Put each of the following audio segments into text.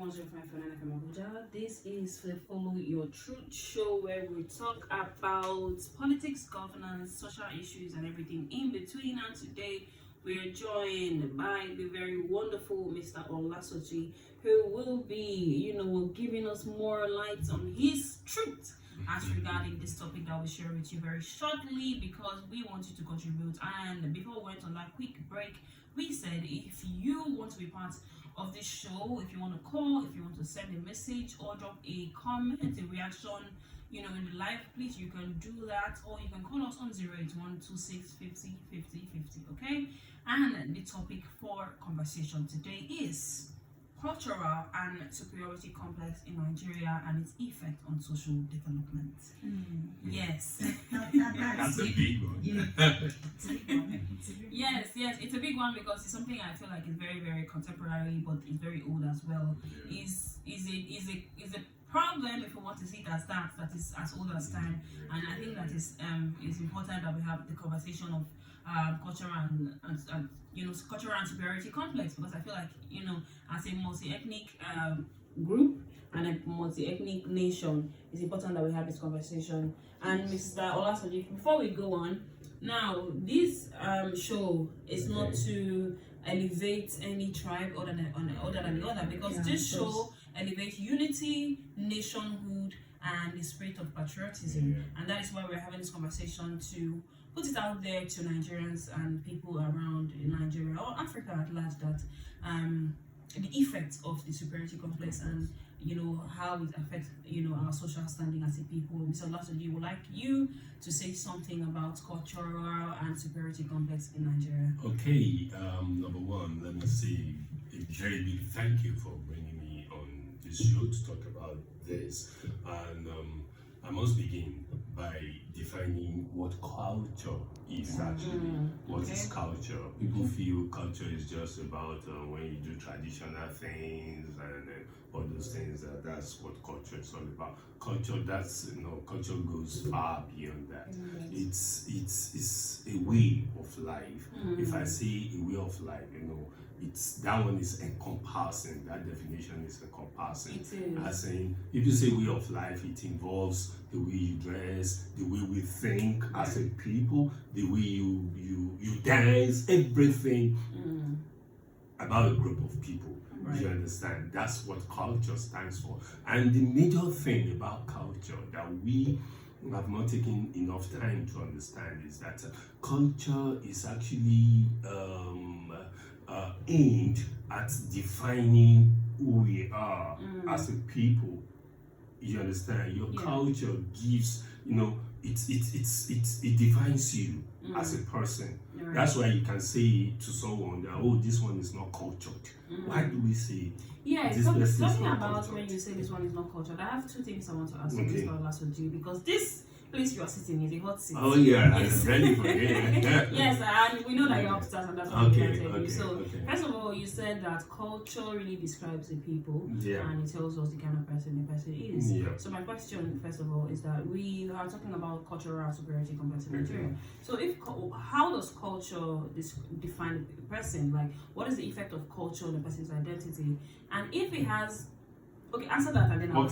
105.9 FM Abuja. This is the Follow Your Truth show where we talk about politics, governance, social issues, and everything in between. And today we are joined by the very wonderful Mr. Olasoji, who will be, giving us more light on his truth as regarding this topic that we'll share with you very shortly because we want you to contribute. And before we went on that quick break, we said if you want to be part of this show, if you want to call, if you want to send a message or drop a comment, a reaction, in the live, please, you can do that, or you can call us on 08126505050, okay? And the topic for conversation today is cultural and superiority complex in Nigeria and its effect on social development. Yes. That's a big one. Yes, it's a big one because it's something I feel like is very, very contemporary, but it's very old as well. Yeah. Is a problem, if we want to see it as that is as old as time. And I think that is important that we have the conversation of cultural and cultural and superiority complex, because I feel like as a multi-ethnic group and a multi-ethnic nation, it's important that we have this conversation. And Mr. Olasoji, before we go on, now this show is not to elevate any tribe other than the other, because this show elevates unity, nationhood, and the spirit of patriotism. And that is why we're having this conversation, to put it out there to Nigerians and people around Nigeria or Africa at large, that the effects of the superiority complex and how it affects our social standing as a people. Mr. Olasoji, would like you to say something about cultural and superiority complex in Nigeria. Okay, number one, let me say a very big thank you for bringing me on this show to talk about this. And I must begin by defining what culture is actually. What is culture? People feel culture is just about when you do traditional things and all those things. That's what culture is all about. Culture, culture goes far beyond that. It's a way of life. If I say a way of life, it's that one is encompassing. That definition is encompassing. As in, if you say way of life, it involves the way you dress, the way we think as a people, the way you dance, everything about a group of people. Right. You understand? That's what culture stands for. And the major thing about culture that we have not taken enough time to understand is that culture is actually aimed at defining who we are as a people. You understand? Your culture gives, it defines you as a person. Right. That's why you can say to someone that, oh, this one is not cultured. Why do we say this talking about cultured? When you say this one is not cultured, I have two things I want to ask Mr. Olasoji, because this place you are sitting is a hot seat. Oh yeah, yes. I'm ready for it. Yes, and we know that you're upstairs, and that's what we can tell you. So, first of all, you said that culture really describes the people, and it tells us the kind of person the person is. So my question, first of all, is that we are talking about cultural superiority compared to Nigeria. So how does culture define the person? Like, what is the effect of culture on the person's identity? And if it has... Okay, answer that and then I'll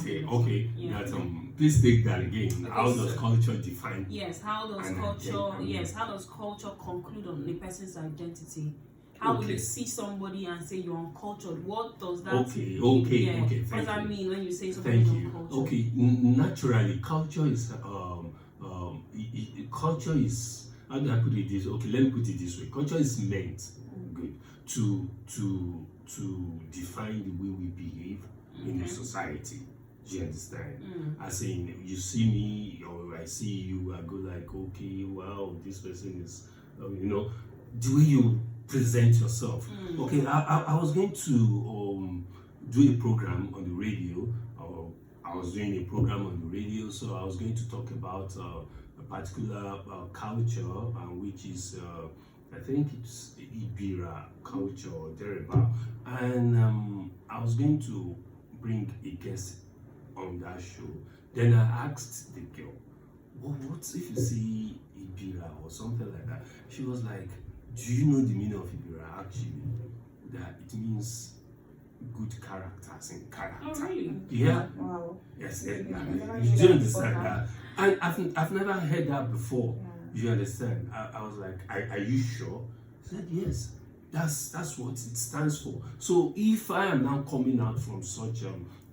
please take that again. How does culture define? Yes, how does culture conclude on a person's identity? How will you see somebody and say you're uncultured? What does that mean? What does that mean when you say somebody's uncultured? Okay, naturally, culture is culture is, how do I put it this? Okay, let me put it this way. Culture is meant to define the way we behave in the society. Do you understand? As in, you see me or I see you, I go like, okay, wow, this person is, the way you present yourself. Okay, I was going to do a program on the radio. I was doing a program on the radio, so I was going to talk about a particular culture, which is, I think it's Ibira culture or thereabout. And I was going to bring a guest on that show. Then I asked the girl, what if you see Ibira or something like that? She was like, do you know the meaning of Ibira actually? That it means good characters in character. Oh, really? Yeah. Wow. Yes. I've never You heard do that understand before. that? And I've never heard that before. Yeah. You understand? I was like, are you sure? He said, yes. That's what it stands for. So if I am now coming out from such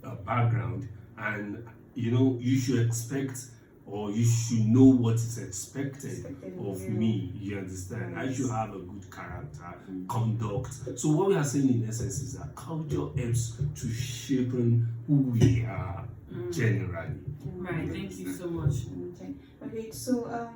a background, and you should expect, or you should know what is expected of me. You understand? I should have a good character, conduct. So what we are saying in essence is that culture helps to shape who we are generally. Right. Thank you so much. Okay. So